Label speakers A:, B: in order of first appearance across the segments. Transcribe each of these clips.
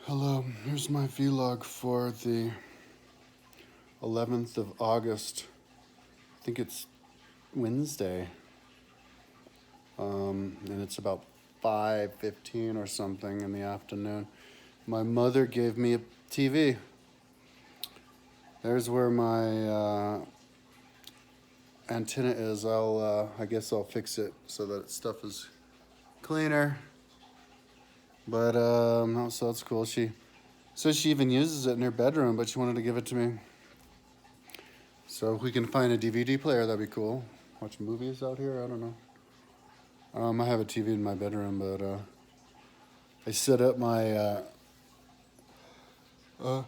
A: Hello, here's my vlog for the 11th of August. I think it's Wednesday. And it's about 5:15 or something in the afternoon. My mother gave me a TV. There's where my antenna is. I guess I'll fix it so that stuff is cleaner. But no, so that's cool. She says she even uses it in her bedroom, but she wanted to give it to me. So if we can find a DVD player, that'd be cool. Watch movies out here, I don't know. I have a TV in my bedroom, but I set up my I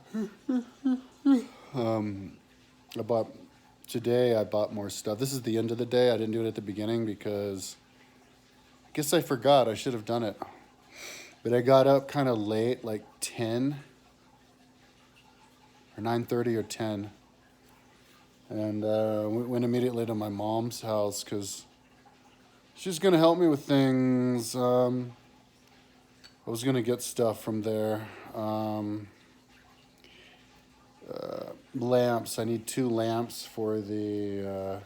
A: bought more stuff. This is the end of the day. I didn't do it at the beginning because I guess I forgot. I should have done it. But I got up kind of late, like 10 or 9:30 or 10. And went immediately to my mom's house because she's going to help me with things. I was going to get stuff from there. Lamps. I need 2 lamps for the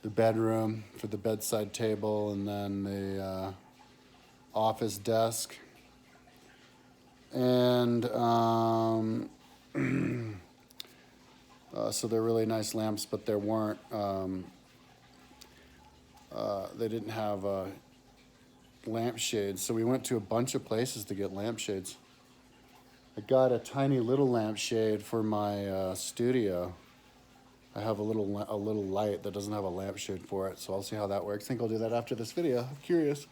A: bedroom, for the bedside table, and then the office desk. And so they're really nice lamps, but there weren't. They didn't have lampshades, so we went to a bunch of places to get lampshades. I got a tiny little lampshade for my studio. I have a little light that doesn't have a lampshade for it, so I'll see how that works. I think I'll do that after this video. I'm curious.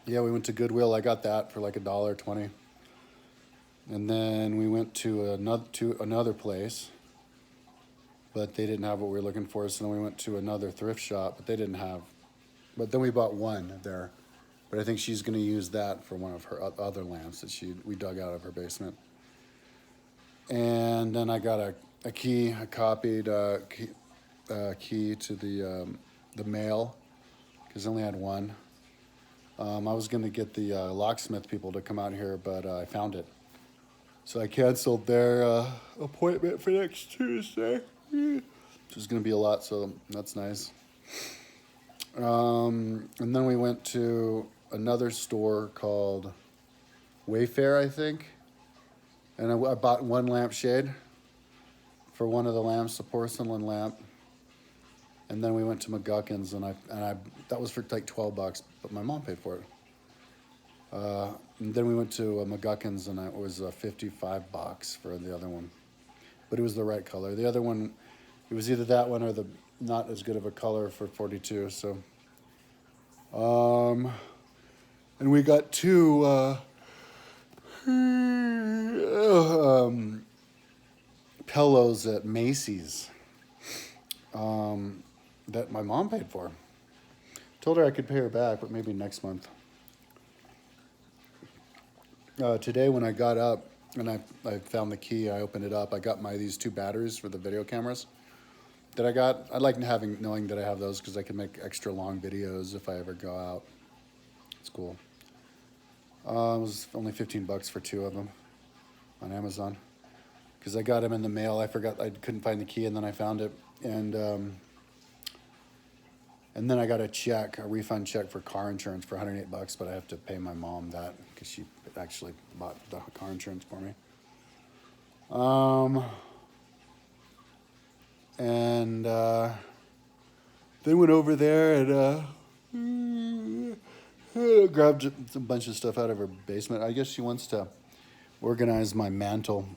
A: Yeah, we went to Goodwill. I got that for like $1.20. And then we went to another place, but they didn't have what we were looking for. So then we went to another thrift shop, but they didn't have. But then we bought one there. But I think she's going to use that for one of her other lamps that we dug out of her basement. And then I got a key. I copied a key to the mail because I only had one. I was going to get the locksmith people to come out here, but I found it. So I canceled their appointment for next Tuesday, which is going to be a lot, so that's nice. And then we went to another store called Wayfair, I think. And I bought one lampshade for one of the lamps, a porcelain lamp. And then we went to McGuckin's, and that was for like $12, but my mom paid for it. And then we went to McGuckin's, and it was $55 for the other one, but it was the right color. The other one, it was either that one or the not as good of a color for $42. So, and we got 2 pillows at Macy's that my mom paid for. Told her I could pay her back, but maybe next month. Today when I got up and I found the key, I opened it up. I got these 2 batteries for the video cameras that I got. I like knowing that I have those because I can make extra long videos if I ever go out. It's cool. It was only $15 for 2 of them on Amazon because I got them in the mail. I forgot I couldn't find the key, and then I found it, and then I got a refund check for car insurance for $108, but I have to pay my mom that because she actually bought the car insurance for me. And then went over there and grabbed a bunch of stuff out of her basement. I guess she wants to organize my mantle.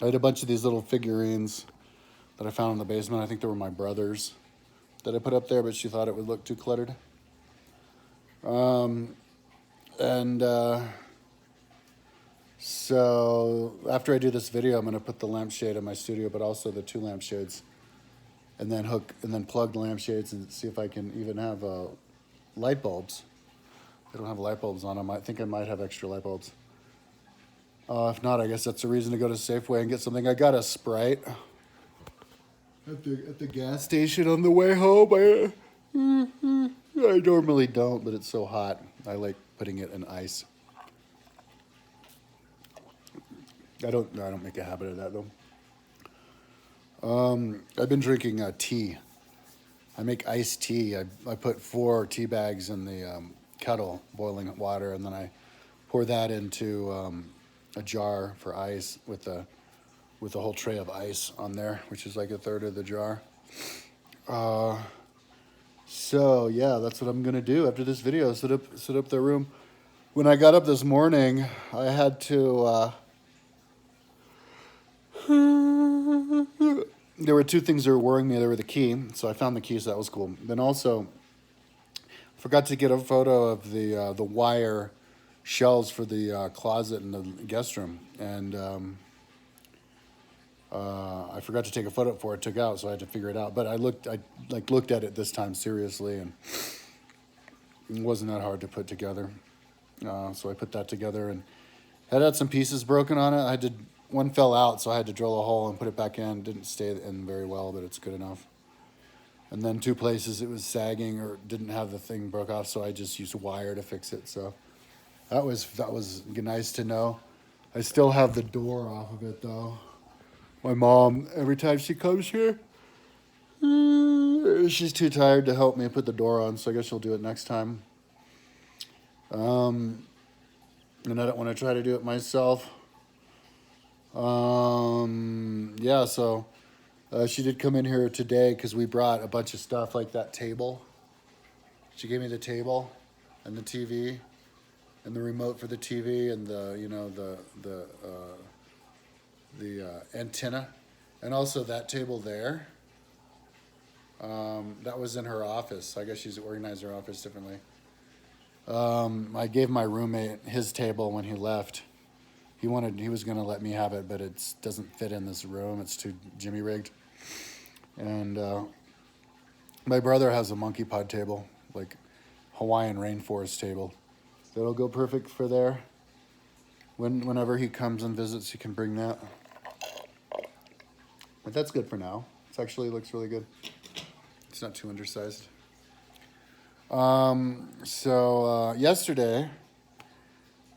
A: I had a bunch of these little figurines that I found in the basement. I think they were my brother's that I put up there, but she thought it would look too cluttered. So after I do this video, I'm going to put the lampshade in my studio, but also the 2 lampshades, and then plug the lampshades and see if I can even have light bulbs. They don't have light bulbs on them. I think I might have extra light bulbs. If not, I guess that's a reason to go to Safeway and get something. I got a Sprite at the gas station on the way home. I normally don't, but it's so hot. I like putting it in ice. I don't make a habit of that though. I've been drinking tea. I make iced tea. I put 4 tea bags in the kettle, boiling water, and then I pour that into a jar for ice with a whole tray of ice on there, which is like a third of the jar. So yeah, that's what I'm gonna do after this video. Set up the room. When I got up this morning, I had to. There were 2 things that were worrying me. There were the key, so I found the key, so that was cool. Then also, forgot to get a photo of the wire shelves for the closet in the guest room, and I forgot to take a photo before it took out, so I had to figure it out. But I looked at it this time seriously, and it wasn't that hard to put together. So I put that together and had some pieces broken on it. One fell out, so I had to drill a hole and put it back in. Didn't stay in very well, but it's good enough. And then 2 places it was sagging or didn't have the thing broke off, so I just used wire to fix it. So that was nice to know. I still have the door off of it though. My mom, every time she comes here, she's too tired to help me put the door on, so I guess she'll do it next time. And I don't want to try to do it myself. Yeah, so she did come in here today because we brought a bunch of stuff like that table. She gave me the table and the TV and the remote for the TV and the antenna, and also that table there. That was in her office. I guess she's organized her office differently. I gave my roommate his table when he left. He was going to let me have it, but it doesn't fit in this room. It's too jimmy rigged. And my brother has a monkey pod table, like Hawaiian rainforest table. That'll go perfect for there. Whenever he comes and visits, he can bring that. But that's good for now. It actually looks really good. It's not too undersized. Yesterday,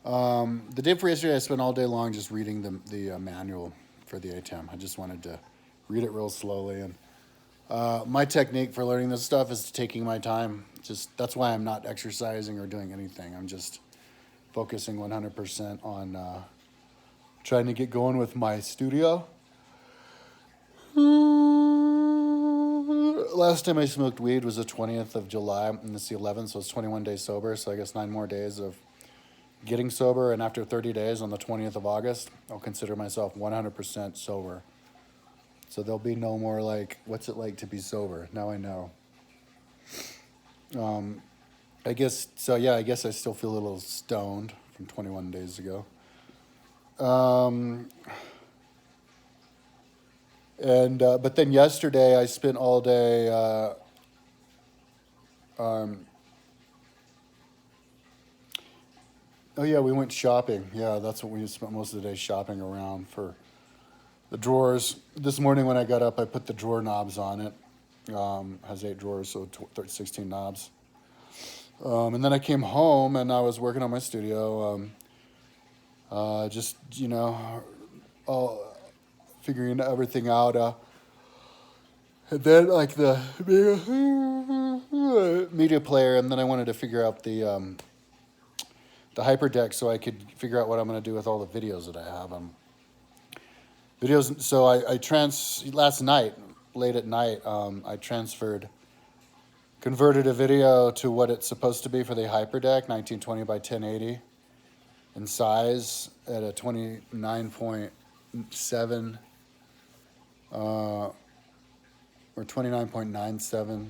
A: the day before yesterday, I spent all day long just reading the manual for the ATEM. I just wanted to read it real slowly. And my technique for learning this stuff is taking my time. That's why I'm not exercising or doing anything. I'm just focusing 100% on trying to get going with my studio. Last time I smoked weed was the 20th of July, and it's the 11th, so it's 21 days sober, so I guess 9 more days of getting sober, and after 30 days on the 20th of August, I'll consider myself 100% sober. So there'll be no more like, what's it like to be sober? Now I know. I guess I still feel a little stoned from 21 days ago. But then yesterday I spent all day we went shopping. Yeah, that's what we spent most of the day shopping around for the drawers. This morning when I got up, I put the drawer knobs on it. Has 8 drawers, so 16 knobs. And then I came home and I was working on my studio. Figuring everything out. And then like the media player, and then I wanted to figure out the hyperdeck so I could figure out what I'm going to do with all the videos that I have. Videos. So last night, late at night, I converted a video to what it's supposed to be for the hyperdeck, 1920 by 1080 in size at a 29.7 or 29.97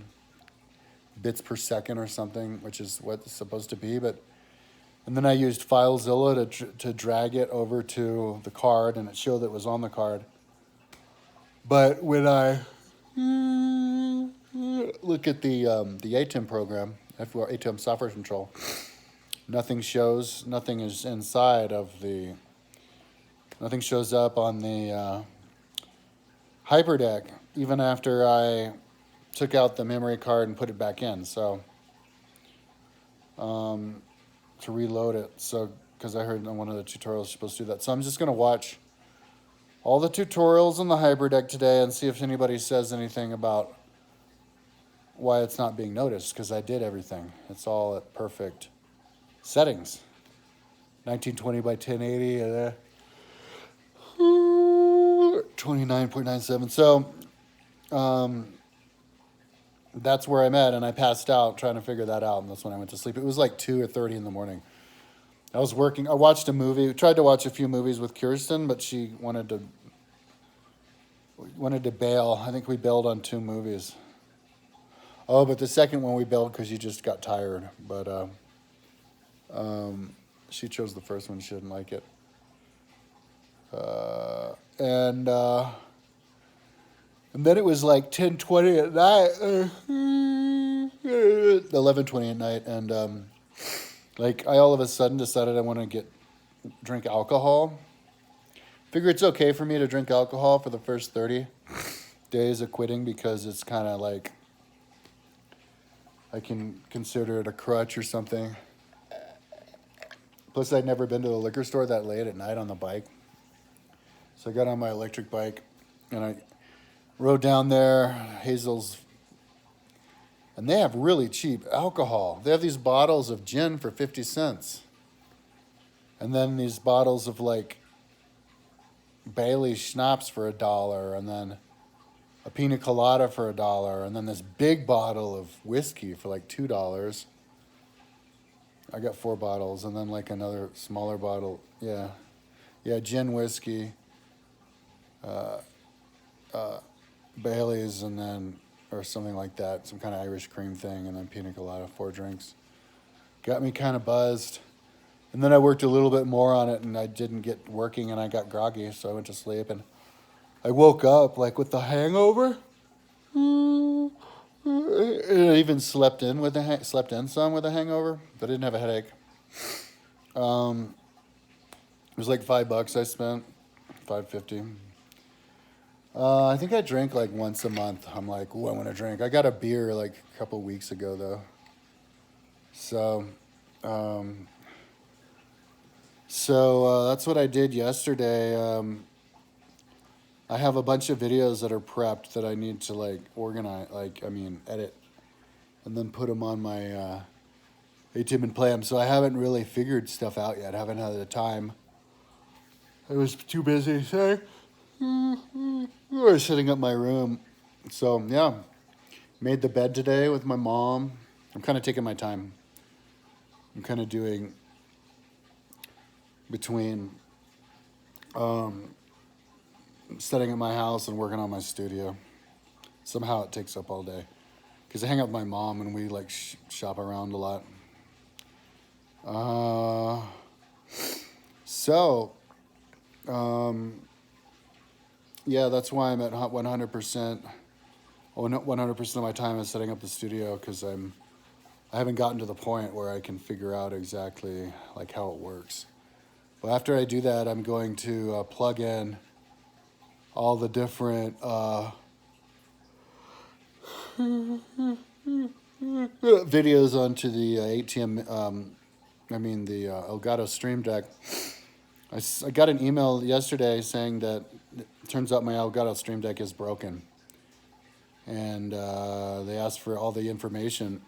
A: bits per second or something, which is what it's supposed to be. And then I used FileZilla to drag it over to the card, and it showed that it was on the card. But when I look at the ATEM program, ATEM software control, nothing shows up on the hyperdeck, even after I took out the memory card and put it back in. So to reload it. So, because I heard in one of the tutorials you're supposed to do that. So I'm just going to watch all the tutorials on the Hyperdeck today and see if anybody says anything about why it's not being noticed, because I did everything. It's all at perfect settings. 1920 by 1080, 29.97. So that's where I'm at, and I passed out trying to figure that out, and that's when I went to sleep. It was like 2 or 30 in the morning. I was working. I watched a movie. Tried to watch a few movies with Kirsten, but she wanted to bail. I think we bailed on 2 movies. Oh, but the second one we bailed because she just got tired. But she chose the first one. She didn't like it. And then it was like 10:20 at night, 11:20 at night, and like I all of a sudden decided I want to drink alcohol. Figure it's okay for me to drink alcohol for the first 30 days of quitting because it's kind of like I can consider it a crutch or something. Plus, I'd never been to the liquor store that late at night on the bike. So I got on my electric bike and I rode down there, Hazel's, and they have really cheap alcohol. They have these bottles of gin for 50 cents. And then these bottles of like Bailey schnapps for $1, and then a pina colada for $1, and then this big bottle of whiskey for like $2. I got 4 bottles, and then like another smaller bottle. Yeah, gin, whiskey, Bailey's, and then, or something like that, some kind of Irish cream thing, and then pina colada, 4 drinks. Got me kind of buzzed. And then I worked a little bit more on it, and I didn't get working, and I got groggy, so I went to sleep, and I woke up like with the hangover. And I even slept in some with a hangover, but I didn't have a headache. It was like $5 I spent, $5.50. I think I drink like once a month. I'm like, ooh, I want to drink. I got a beer like a couple weeks ago though. So that's what I did yesterday. I have a bunch of videos that are prepped that I need to like organize, edit, and then put them on my YouTube and play them. So I haven't really figured stuff out yet. I haven't had the time. I was too busy. Sorry. I was setting up my room. So yeah, made the bed today with my mom. I'm kind of taking my time. I'm kind of doing between setting up my house and working on my studio. Somehow it takes up all day because I hang out with my mom and we like shop around a lot. Yeah, that's why I'm at 100%. 100% of my time is setting up the studio because I haven't gotten to the point where I can figure out exactly like how it works. But after I do that, I'm going to plug in all the different videos onto the the Elgato Stream Deck. I got an email yesterday saying that it turns out my Elgato Stream Deck is broken. And they asked for all the information.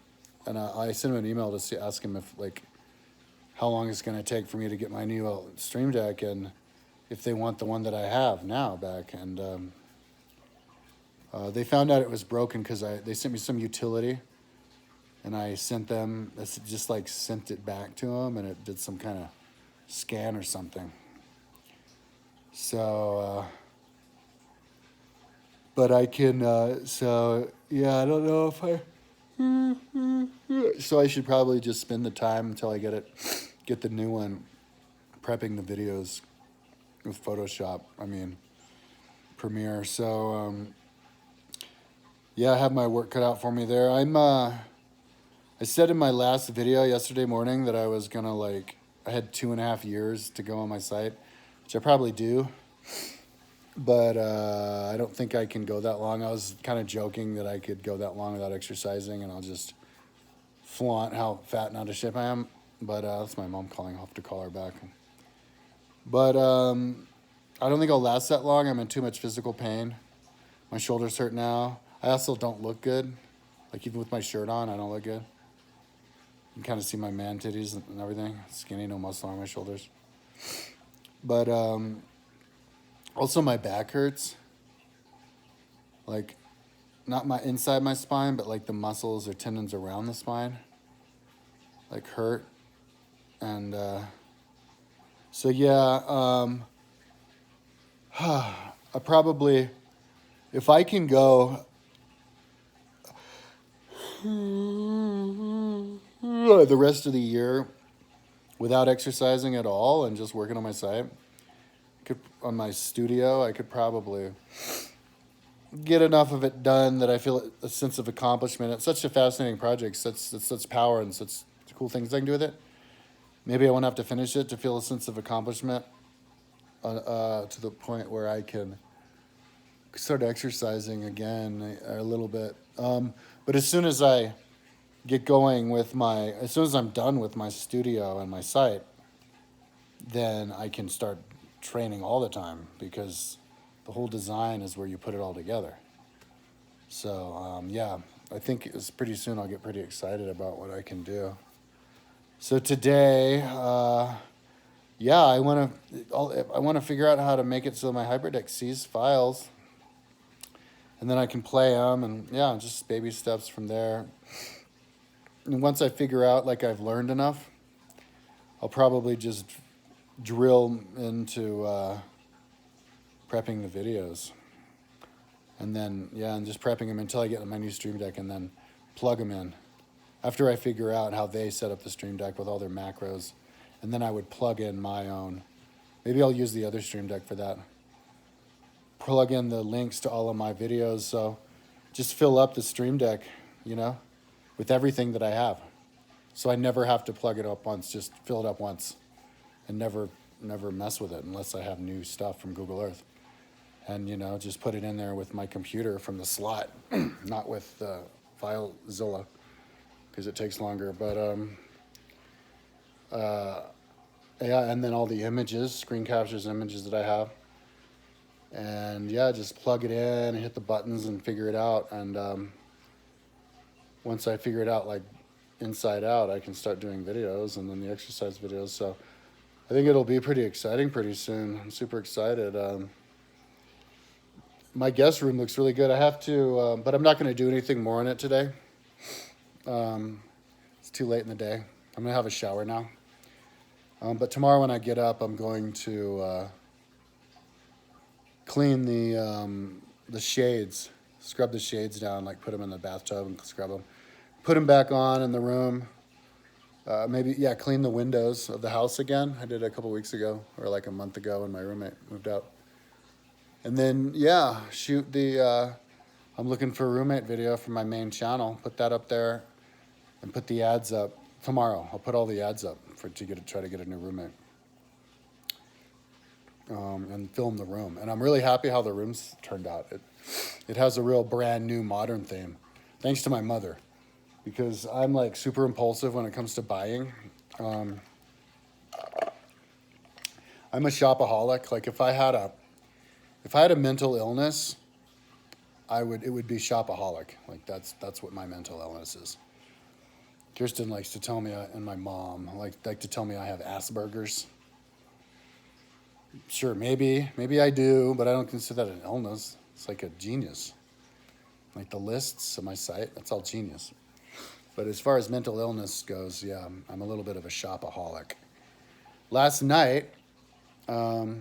A: And I sent him an email to ask him if, like, how long it's going to take for me to get my new Stream Deck and if they want the one that I have now back. And they found out it was broken because they sent me some utility. And I sent it back to them, and it did some kind of scan or something. So, but I can, I don't know if so I should probably just spend the time until I get the new one, prepping the videos with Photoshop, Premiere. So, I have my work cut out for me there. I said in my last video yesterday morning that I was gonna I had 2.5 years to go on my site, which I probably do, but I don't think I can go that long. I was kind of joking that I could go that long without exercising, and I'll just flaunt how fat and out of shape I am. But that's my mom calling. I'll have to call her back. But I don't think I'll last that long. I'm in too much physical pain. My shoulders hurt now. I also don't look good. Like even with my shirt on, I don't look good. You can kind of see my man titties and everything. Skinny, no muscle on my shoulders. But also my back hurts. Like not my inside my spine, but like the muscles or tendons around the spine. Like hurt. And so yeah, I probably, if I can go the rest of the year without exercising at all and just working on my site, on my studio, I could probably get enough of it done that I feel a sense of accomplishment. It's such a fascinating project, such power and such cool things I can do with it. Maybe I won't have to finish it to feel a sense of accomplishment to the point where I can start exercising again a little bit. But as soon as I get going with as soon as I'm done with my studio and my site, then I can start training all the time because the whole design is where you put it all together. So yeah, I think it's pretty soon I'll get pretty excited about what I can do. So today, yeah, I want to figure out how to make it so my HyperDeck sees files, and then I can play them, and yeah, just baby steps from there. And once I figure out like I've learned enough, I'll probably just drill into prepping the videos, and then yeah, and just prepping them until I get my new Stream Deck, and then plug them in. After I figure out how they set up the Stream Deck with all their macros, and then I would plug in my own. Maybe I'll use the other Stream Deck for that. Plug in the links to all of my videos, so just fill up the Stream Deck, with everything that I have. So I never have to plug it up once, just fill it up once, and never mess with it unless I have new stuff from Google Earth. And, just put it in there with my computer from the slot, not with FileZilla, because it takes longer. But yeah, and then all the images, screen captures images that I have. And yeah, just plug it in and hit the buttons and figure it out. And once I figure it out, like inside out, I can start doing videos and then the exercise videos. So I think it'll be pretty exciting pretty soon. I'm super excited. My guest room looks really good. I have to, but I'm not going to do anything more on it today. It's too late in the day. I'm going to have a shower now. But tomorrow when I get up, I'm going to clean the shades, scrub the shades down, like put them in the bathtub and scrub them. Put them back on in the room. Clean the windows of the house again. I did it a couple weeks ago, or like a month ago when my roommate moved out. And then, yeah, shoot I'm looking for a roommate video for my main channel. Put that up there and put the ads up tomorrow. I'll put all the ads up to try to get a new roommate. And film the room. And I'm really happy how the room's turned out. It has a real brand new modern theme, thanks to my mother, because I'm like super impulsive when it comes to buying. I'm a shopaholic. Like if I had a mental illness, it would be shopaholic. Like that's what my mental illness is. Kirsten likes to tell me, and my mom like to tell me I have Asperger's. Sure, maybe I do, but I don't consider that an illness. It's like a genius. Like the lists of my site, that's all genius. But as far as mental illness goes, yeah, I'm a little bit of a shopaholic. Last night, I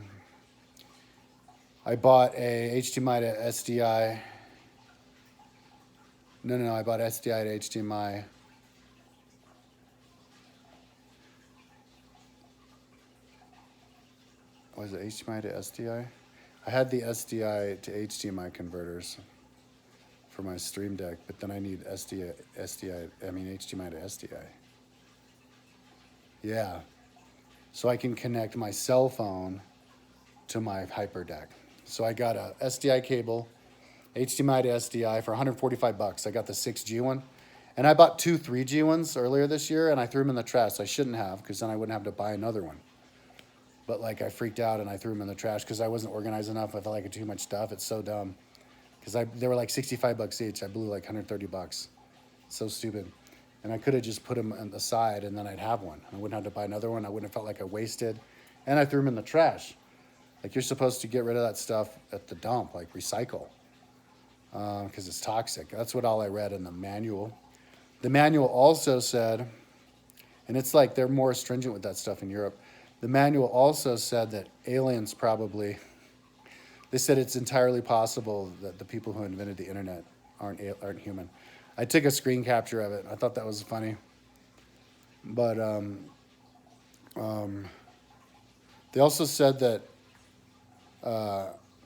A: bought a HDMI to SDI. No, I bought SDI to HDMI. Was it HDMI to SDI? I had the SDI to HDMI converters for my Stream Deck, but then I need HDMI to SDI. Yeah. So I can connect my cell phone to my HyperDeck. So I got a SDI cable, HDMI to SDI for $145. I got the 6G one. And I bought two 3G ones earlier this year, and I threw them in the trash. I shouldn't have, because then I wouldn't have to buy another one. But like I freaked out and I threw them in the trash because I wasn't organized enough. I felt like I had too much stuff. It's so dumb. Because they were like $65 each. I blew like $130. So stupid. And I could have just put them on the side and then I'd have one. I wouldn't have to buy another one. I wouldn't have felt like I wasted. And I threw them in the trash. Like you're supposed to get rid of that stuff at the dump, like recycle, because it's toxic. That's what all I read in the manual. The manual also said, and it's like they're more stringent with that stuff in Europe. The manual also said that aliens probably, they said it's entirely possible that the people who invented the internet aren't human. I took a screen capture of it. I thought that was funny. But they also said that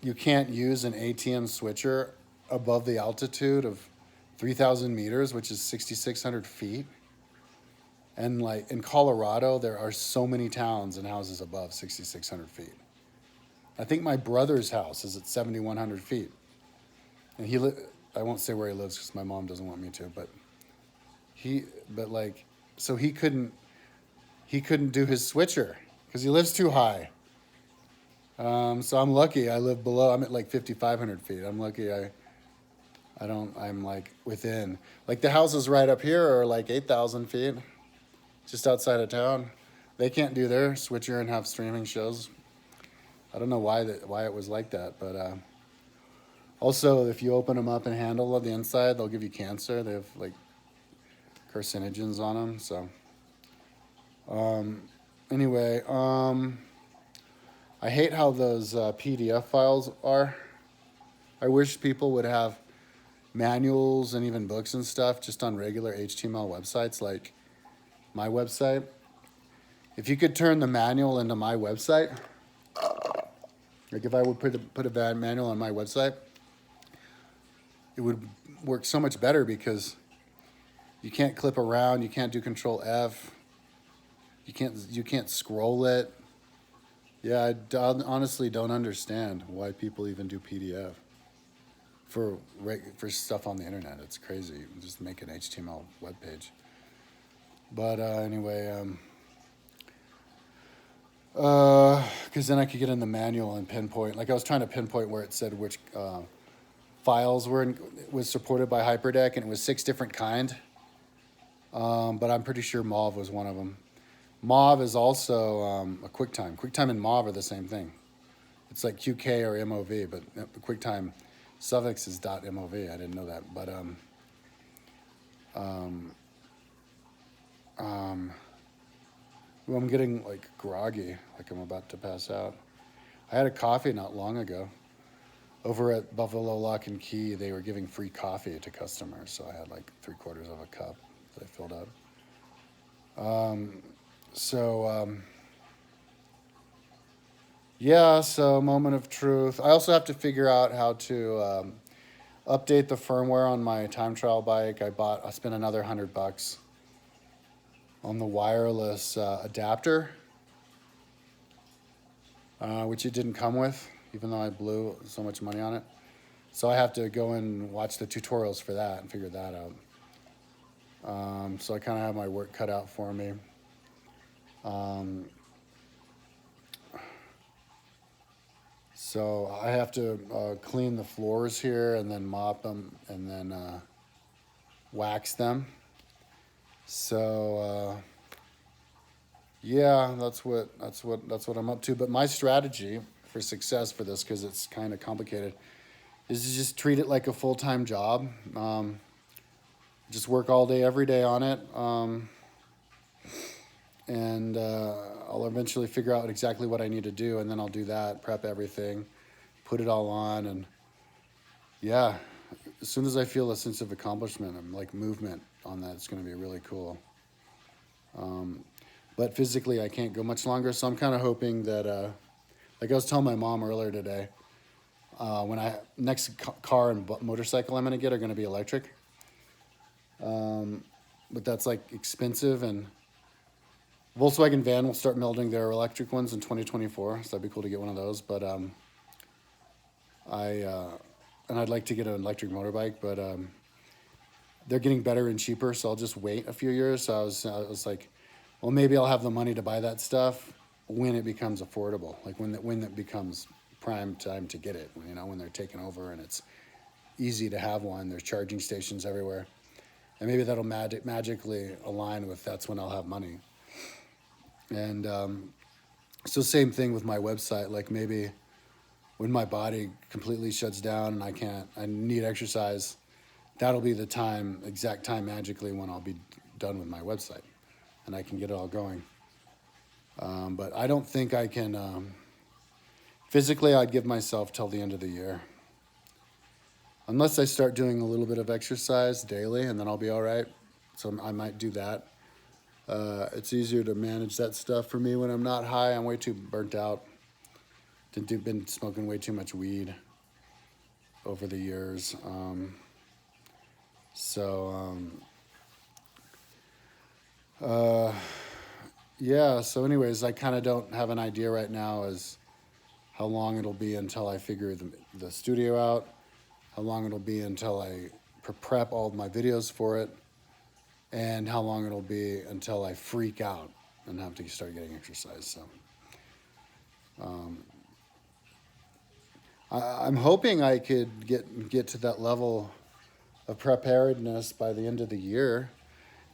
A: you can't use an ATM switcher above the altitude of 3,000 meters, which is 6,600 feet. And like in Colorado, there are so many towns and houses above 6,600 feet. I think my brother's house is at 7,100 feet. And I won't say where he lives because my mom doesn't want me to, so he couldn't do his switcher because he lives too high. So I'm lucky I live below. I'm at like 5,500 feet. I'm lucky I'm like within. Like the houses right up here are like 8,000 feet, just outside of town. They can't do their switcher and have streaming shows. I don't know why it was like that, but also if you open them up and handle the inside, they'll give you cancer. They have like carcinogens on them. So anyway, I hate how those PDF files are. I wish people would have manuals and even books and stuff just on regular HTML websites like my website. If you could turn the manual into my website, like if I would put a manual on my website, it would work so much better because you can't clip around, you can't do Control F, you can't scroll it. Yeah, I honestly don't understand why people even do PDF for stuff on the internet. It's crazy. Just make an HTML web page. But anyway, because then I could get in the manual and pinpoint. Like I was trying to pinpoint where it said which files was supported by Hyperdeck, and it was 6 different kind. But I'm pretty sure Mauve was one of them. Mauve is also a QuickTime. QuickTime and Mauve are the same thing. It's like QK or MOV, but the QuickTime suffix is .mov. I didn't know that, but well, I'm getting like groggy, like I'm about to pass out. I had a coffee not long ago. Over at Buffalo Lock and Key, they were giving free coffee to customers, so I had like 3/4 of a cup that I filled up. So moment of truth. I also have to figure out how to update the firmware on my time trial bike. I spent another $100 on the wireless adapter, which it didn't come with, even though I blew so much money on it. So I have to go and watch the tutorials for that and figure that out. So I kind of have my work cut out for me. So I have to clean the floors here and then mop them and then wax them. So yeah, that's what I'm up to. But my strategy for success for this, because it's kind of complicated, is to just treat it like a full-time job. Just work all day, every day on it. And I'll eventually figure out exactly what I need to do, and then I'll do that, prep everything, put it all on, and yeah, as soon as I feel a sense of accomplishment and like movement on that, it's going to be really cool. But physically, I can't go much longer, so I'm kind of hoping that, like I was telling my mom earlier today, next car and motorcycle I'm going to get are going to be electric. But that's like expensive, and Volkswagen van will start building their electric ones in 2024, so that'd be cool to get one of those. But I'd like to get an electric motorbike, but they're getting better and cheaper, so I'll just wait a few years. So I was like, well, maybe I'll have the money to buy that stuff when it becomes affordable, like when it becomes prime time to get it. You know, when they're taking over and it's easy to have one. There's charging stations everywhere, and maybe that'll magically align with that's when I'll have money. And so same thing with my website. Like maybe when my body completely shuts down and I need exercise, that'll be the exact time magically when I'll be done with my website and I can get it all going. But I don't think I can, physically I'd give myself till the end of the year. Unless I start doing a little bit of exercise daily and then I'll be all right. So I might do that. It's easier to manage that stuff for me when I'm not high. I'm way too burnt out. Been smoking way too much weed over the years. Yeah, so anyways, I kind of don't have an idea right now as how long it'll be until I figure the studio out, how long it'll be until I prep all of my videos for it, and how long it'll be until I freak out and have to start getting exercise. So I'm hoping I could get to that level of preparedness by the end of the year.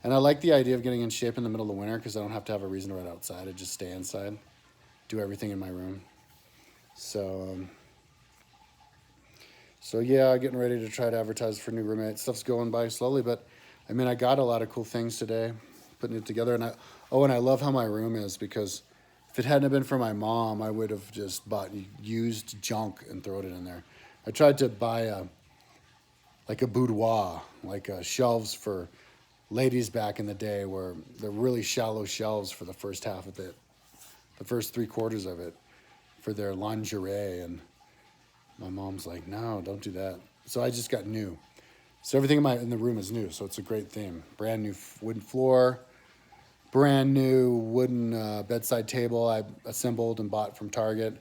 A: And I like the idea of getting in shape in the middle of winter because I don't have to have a reason to run outside. I just stay inside, do everything in my room. So yeah, getting ready to try to advertise for new roommates. Stuff's going by slowly, but I mean, I got a lot of cool things today, putting it together. And I love how my room is because if it hadn't been for my mom, I would have just bought used junk and thrown it in there. I tried to buy a boudoir, shelves for ladies back in the day where they're really shallow shelves for the first half of it, the first 3/4 of it for their lingerie. And my mom's like, no, don't do that. So I just got new. So everything in the room is new. So it's a great theme. Brand new wooden floor, brand new wooden bedside table I assembled and bought from Target.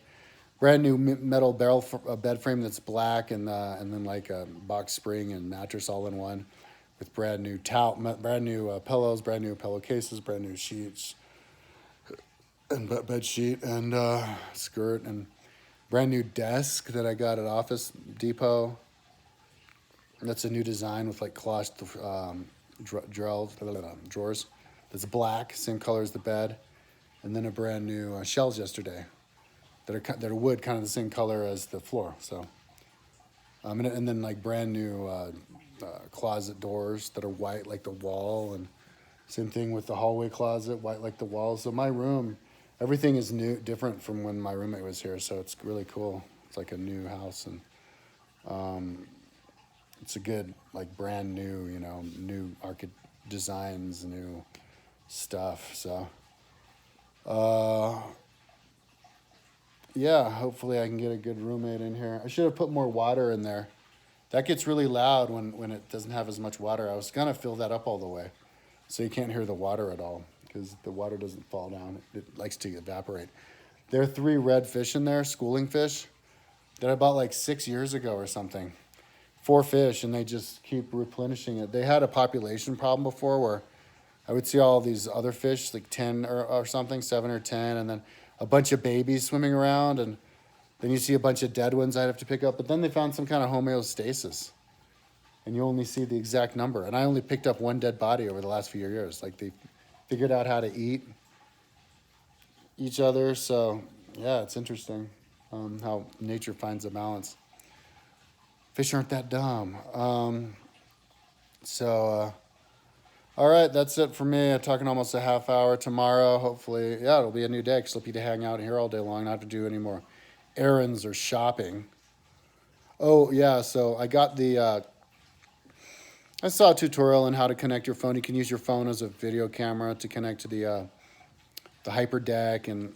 A: Brand new metal bed frame that's black and then like a box spring and mattress all in one, with brand new brand new pillows, brand new pillowcases, brand new sheets, and bed sheet and skirt, and brand new desk that I got at Office Depot. That's a new design with like cloth drawers. That's black, same color as the bed, and then a brand new shelves yesterday that are wood, kind of the same color as the floor. So, and then like brand new closet doors that are white like the wall, and same thing with the hallway closet, white like the wall. So my room, everything is new, different from when my roommate was here. So it's really cool. It's like a new house, and it's a good, like brand new, new designs, new stuff. So, yeah, hopefully I can get a good roommate in here. I should have put more water in there. That gets really loud when it doesn't have as much water. I was gonna fill that up all the way, so you can't hear the water at all because the water doesn't fall down. It likes to evaporate. There are 3 red fish in there, schooling fish, that I bought like 6 years ago or something. 4 fish, and they just keep replenishing it. They had a population problem before where I would see all these other fish, like 10 or something, 7 or 10, and then a bunch of babies swimming around, and then you see a bunch of dead ones I'd have to pick up. But then they found some kind of homeostasis, and you only see the exact number. And I only picked up 1 dead body over the last few years. Like they figured out how to eat each other. So yeah, it's interesting how nature finds a balance. Fish aren't that dumb. All right, that's it for me. I'm talking almost a half hour. Tomorrow, hopefully, it'll be a new day because I'll be to hang out here all day long, not have to do any more errands or shopping. Oh, yeah, so I got I saw a tutorial on how to connect your phone. You can use your phone as a video camera to connect to the Hyper Deck, and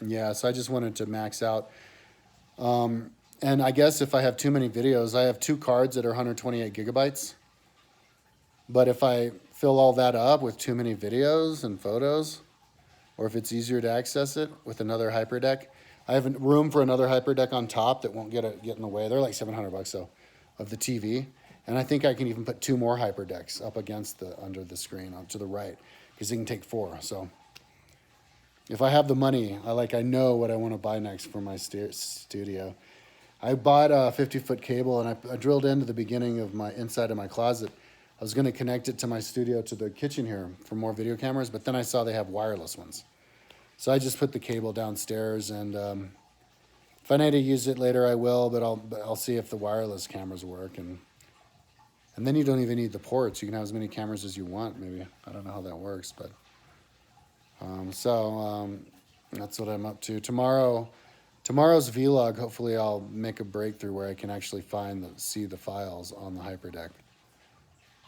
A: yeah, so I just wanted to max out. And I guess if I have too many videos, I have 2 cards that are 128 gigabytes. But if I fill all that up with too many videos and photos, or if it's easier to access it with another HyperDeck, I have room for another HyperDeck on top that won't get in the way. They're like $700 though, of the TV. And I think I can even put 2 more hyperdecks up against under the screen to the right, because you can take 4. So if I have the money, I know what I want to buy next for my studio. I bought a 50-foot cable, and I drilled into the beginning of my inside of my closet. I was going to connect it to my studio to the kitchen here for more video cameras, but then I saw they have wireless ones. So I just put the cable downstairs, and if I need to use it later, I will, but I'll see if the wireless cameras work. And then you don't even need the ports. You can have as many cameras as you want, maybe. I don't know how that works, but that's what I'm up to. Tomorrow's vlog, hopefully I'll make a breakthrough where I can actually see the files on the hyperdeck.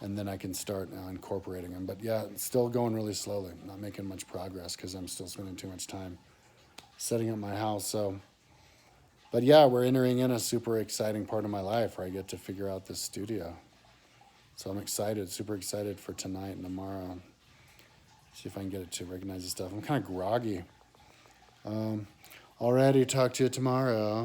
A: And then I can start incorporating them. But yeah, it's still going really slowly. Not making much progress because I'm still spending too much time setting up my house. But yeah, we're entering in a super exciting part of my life where I get to figure out this studio. So I'm excited, super excited for tonight and tomorrow. See if I can get it to recognize the stuff. I'm kind of groggy. Alrighty, talk to you tomorrow.